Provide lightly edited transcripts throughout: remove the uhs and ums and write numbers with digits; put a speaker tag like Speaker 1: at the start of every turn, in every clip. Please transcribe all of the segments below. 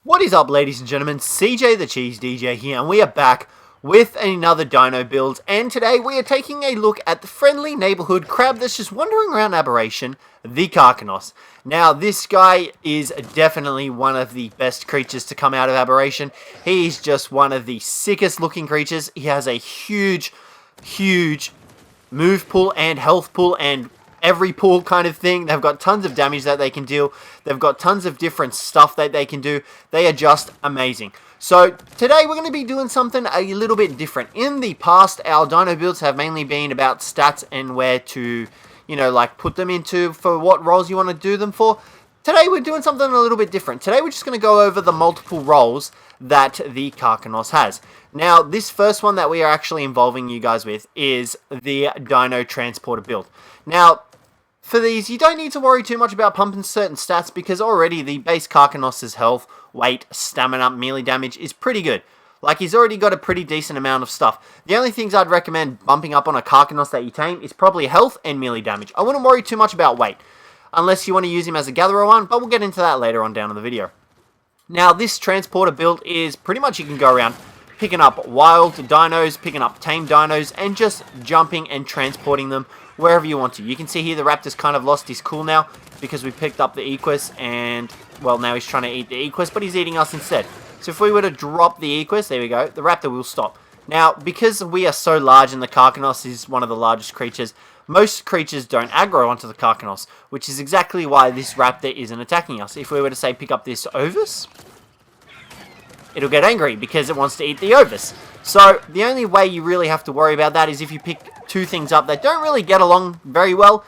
Speaker 1: What is up, ladies and gentlemen? Cjthecheesedj here, and we are back with another dino build, and today we are taking a look at the friendly neighborhood crab that's just wandering around Aberration, the KARKINOS. Now, this guy is definitely one of the best creatures to come out of Aberration. He's just one of the sickest looking creatures. He has a huge move pool and health pool and every pool kind of thing. They've got tons of damage that they can deal. They've got tons of different stuff that they can do. They are just amazing. So today we're going to be doing something a little bit different. In the past, our dino builds have mainly been about stats and where to, like put them into for what roles you want to do them for. Today we're doing something a little bit different. Today we're just going to go over the multiple roles that the KARKINOS has. Now, this first one that we are actually involving you guys with is the Dino Transporter build. Now, for these, you don't need to worry too much about pumping certain stats because already the base KARKINOS' health, weight, stamina, melee damage is pretty good. Like, he's already got a pretty decent amount of stuff. The only things I'd recommend bumping up on a KARKINOS that you tame is probably health and melee damage. I wouldn't worry too much about weight, unless you want to use him as a gatherer one, but we'll get into that later on down in the video. Now, this transporter build is pretty much you can go around picking up wild dinos, picking up tame dinos, and just jumping and transporting them wherever you want to. You can see here the raptor's kind of lost his cool now because we picked up the equus, and, well, now he's trying to eat the equus, but he's eating us instead. So if we were to drop the equus, there we go, the raptor will stop. Now, because we are so large and the KARKINOS is one of the largest creatures, most creatures don't aggro onto the KARKINOS, which is exactly why this raptor isn't attacking us. If we were to, say, pick up this ovis, it'll get angry because it wants to eat the ovis. So the only way you really have to worry about that is if you pick two things up that don't really get along very well,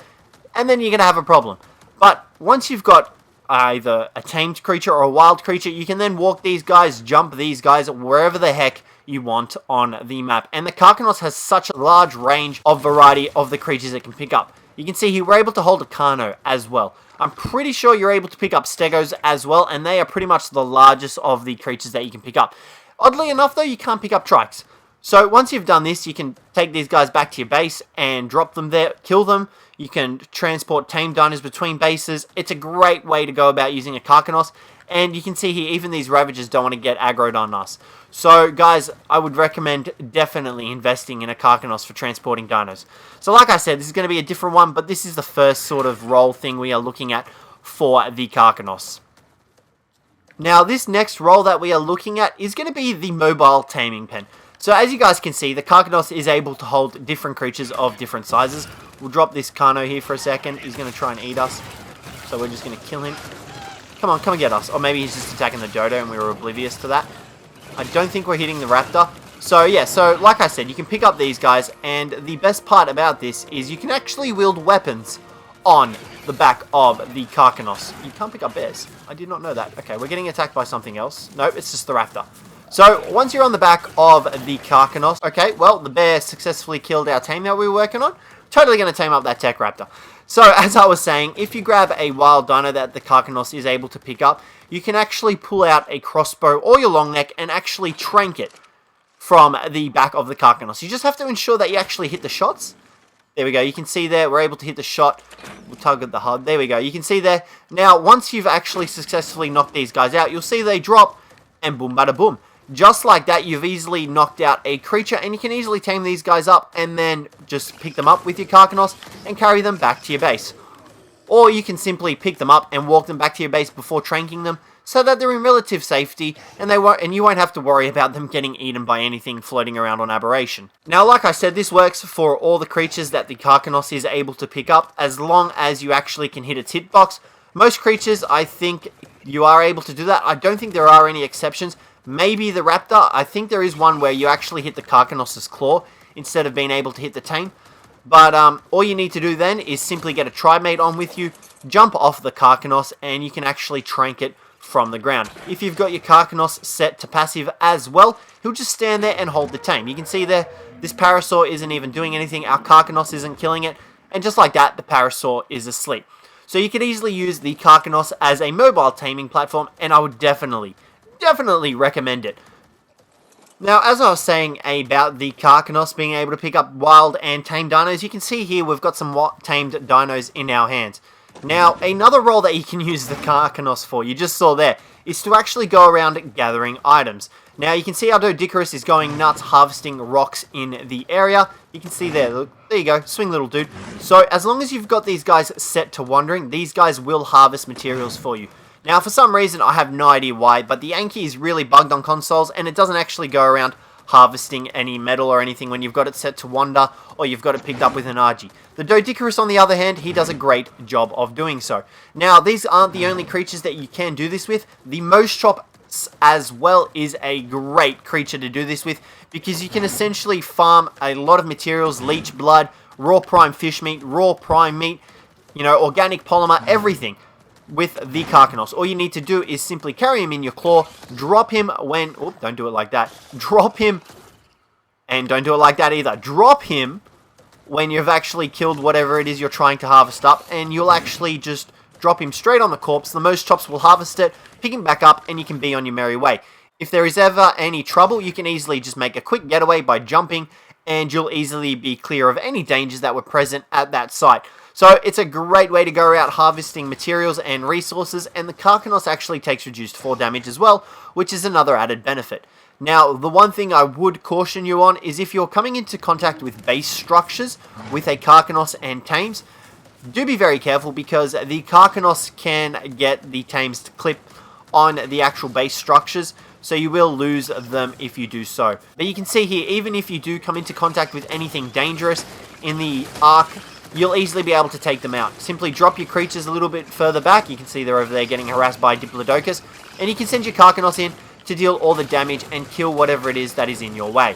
Speaker 1: and then you're going to have a problem. But once you've got either a tamed creature or a wild creature, you can then walk these guys, jump these guys, wherever the heck you want on the map. And the KARKINOS has such a large range of variety of the creatures it can pick up. You can see here we're able to hold a Carno as well. I'm pretty sure you're able to pick up Stegos as well, and they are pretty much the largest of the creatures that you can pick up. Oddly enough though, you can't pick up Trikes. So once you've done this, you can take these guys back to your base and drop them there, kill them. You can transport tame dinos between bases. It's a great way to go about using a KARKINOS. And you can see here, even these Ravagers don't want to get aggroed on us. So, guys, I would recommend definitely investing in a KARKINOS for transporting dinos. So, like I said, this is going to be a different one, but this is the first sort of role thing we are looking at for the KARKINOS. Now, this next role that we are looking at is going to be the mobile Taming Pen. So, as you guys can see, the KARKINOS is able to hold different creatures of different sizes. We'll drop this Carno here for a second. He's going to try and eat us. So, we're just going to kill him. Come on, come and get us. Or maybe he's just attacking the dodo and we were oblivious to that. I don't think we're hitting the raptor. So yeah, so like I said, you can pick up these guys, and the best part about this is you can actually wield weapons on the back of the KARKINOS. You can't pick up bears. I did not know that. Okay, we're getting attacked by something else. Nope, it's just the raptor. So once you're on the back of the KARKINOS, okay, well, the bear successfully killed our tame that we were working on. Totally going to tame up that tech raptor. So, as I was saying, if you grab a wild dino that the KARKINOS is able to pick up, you can actually pull out a crossbow or your long neck and actually trank it from the back of the KARKINOS. You just have to ensure that you actually hit the shots. There we go. You can see there, we're able to hit the shot. We'll tug at the HUD. There we go. You can see there. Now, once you've actually successfully knocked these guys out, you'll see they drop, and boom, bada boom. Just like that, you've easily knocked out a creature, and you can easily tame these guys up and then just pick them up with your KARKINOS and carry them back to your base. Or you can simply pick them up and walk them back to your base before tranking them so that they're in relative safety and you won't have to worry about them getting eaten by anything floating around on Aberration. Now, like I said, this works for all the creatures that the KARKINOS is able to pick up as long as you actually can hit its hitbox. Most creatures, I think, you are able to do that. I don't think there are any exceptions. Maybe the raptor. I think there is one where you actually hit the KARKINOS' claw instead of being able to hit the tame. But all you need to do then is simply get a tribe mate on with you, jump off the KARKINOS, and you can actually trank it from the ground. If you've got your KARKINOS set to passive as well, he'll just stand there and hold the tame. You can see there, this Parasaur isn't even doing anything, our KARKINOS isn't killing it, and just like that, the Parasaur is asleep. So you could easily use the KARKINOS as a mobile taming platform, and I would definitely recommend it. Now, as I was saying about the KARKINOS being able to pick up wild and tame dinos, you can see here we've got some tamed dinos in our hands. Now, another role that you can use the KARKINOS for, you just saw there, is to actually go around gathering items. Now, you can see our Cjthecheesedj is going nuts harvesting rocks in the area. You can see there, look, there you go, swing little dude. So, as long as you've got these guys set to wandering, these guys will harvest materials for you. Now, for some reason, I have no idea why, but the Anki is really bugged on consoles, and it doesn't actually go around harvesting any metal or anything when you've got it set to wander, or you've got it picked up with an RG. The Cjthecheesedj, on the other hand, he does a great job of doing so. Now, these aren't the only creatures that you can do this with. The Moshchop as well is a great creature to do this with, because you can essentially farm a lot of materials, leech blood, raw prime fish meat, raw prime meat, you know, organic polymer, everything with the KARKINOS. All you need to do is simply carry him in your claw, drop him when, oh, don't do it like that, drop him, and don't do it like that either, drop him when you've actually killed whatever it is you're trying to harvest up, and you'll actually just drop him straight on the corpse. The Moshchops will harvest it, pick him back up, and you can be on your merry way. If there is ever any trouble, you can easily just make a quick getaway by jumping, and you'll easily be clear of any dangers that were present at that site. So it's a great way to go out harvesting materials and resources, and the KARKINOS actually takes reduced fall damage as well, which is another added benefit. Now, the one thing I would caution you on is if you're coming into contact with base structures with a KARKINOS and Tames, do be very careful, because the KARKINOS can get the Tames to clip on the actual base structures, so you will lose them if you do so. But you can see here, even if you do come into contact with anything dangerous in the Ark, you'll easily be able to take them out. Simply drop your creatures a little bit further back. You can see they're over there getting harassed by Diplodocus, and you can send your KARKINOS in to deal all the damage and kill whatever it is that is in your way.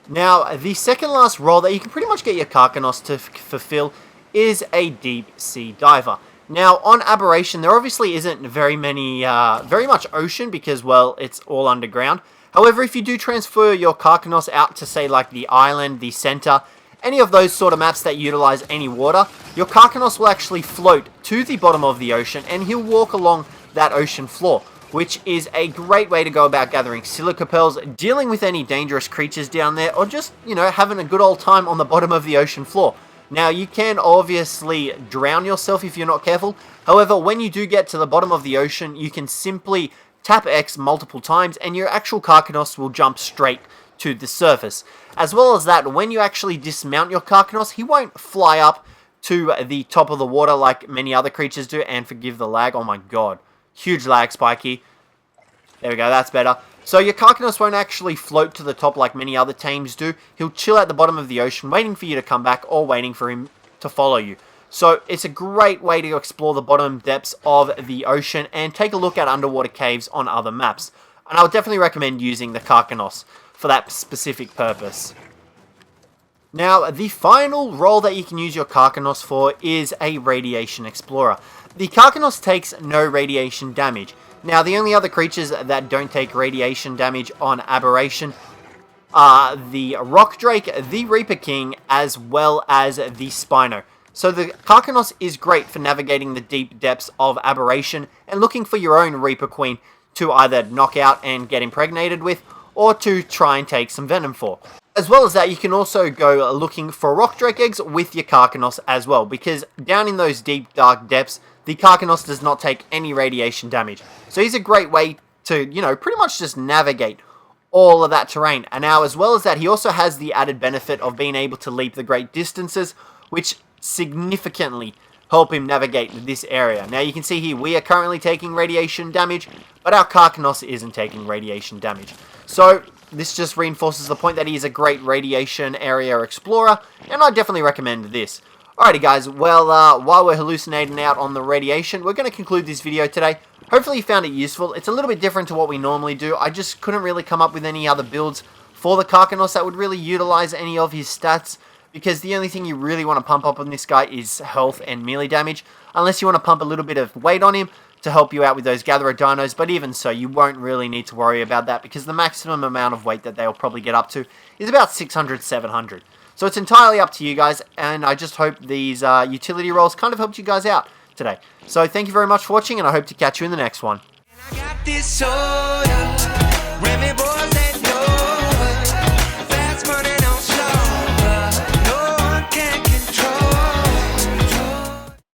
Speaker 1: Now, the second last role that you can pretty much get your KARKINOS to fulfill is a deep sea diver. Now, on Aberration, there obviously isn't very much ocean, because, well, it's all underground. However, if you do transfer your KARKINOS out to, say, like the island, the center, any of those sort of maps that utilize any water, your KARKINOS will actually float to the bottom of the ocean, and he'll walk along that ocean floor, which is a great way to go about gathering silica pearls, dealing with any dangerous creatures down there, or just, you know, having a good old time on the bottom of the ocean floor. Now, you can obviously drown yourself if you're not careful. However, when you do get to the bottom of the ocean, you can simply tap X multiple times, and your actual KARKINOS will jump straight to the surface. As well as that, when you actually dismount your KARKINOS, he won't fly up to the top of the water like many other creatures do, and forgive the lag, oh my god, huge lag spike here. There we go, that's better. So your KARKINOS won't actually float to the top like many other Tames do. He'll chill at the bottom of the ocean, waiting for you to come back, or waiting for him to follow you. So it's a great way to explore the bottom depths of the ocean, and take a look at underwater caves on other maps. And I would definitely recommend using the KARKINOS for that specific purpose. Now, the final role that you can use your KARKINOS for is a Radiation Explorer. The KARKINOS takes no radiation damage. Now, the only other creatures that don't take radiation damage on Aberration are the Rock Drake, the Reaper King, as well as the Spino. So the KARKINOS is great for navigating the deep depths of Aberration and looking for your own Reaper Queen to either knock out and get impregnated with, or to try and take some venom for. As well as that, you can also go looking for Rock Drake eggs with your KARKINOS as well, because down in those deep dark depths, the KARKINOS does not take any radiation damage. So he's a great way to, you know, pretty much just navigate all of that terrain. And now, as well as that, he also has the added benefit of being able to leap the great distances, which significantly help him navigate this area. Now, you can see here, we are currently taking radiation damage, but our KARKINOS isn't taking radiation damage. So this just reinforces the point that he is a great radiation area explorer, and I definitely recommend this. Alrighty guys, well, while we're hallucinating out on the radiation, we're going to conclude this video today. Hopefully you found it useful. It's a little bit different to what we normally do. I just couldn't really come up with any other builds for the KARKINOS that would really utilize any of his stats, because the only thing you really want to pump up on this guy is health and melee damage, unless you want to pump a little bit of weight on him to help you out with those gatherer dinos. But even so, you won't really need to worry about that, because the maximum amount of weight that they'll probably get up to is about 600, 700. So it's entirely up to you guys, and I just hope these utility roles kind of helped you guys out today. So thank you very much for watching, and I hope to catch you in the next one.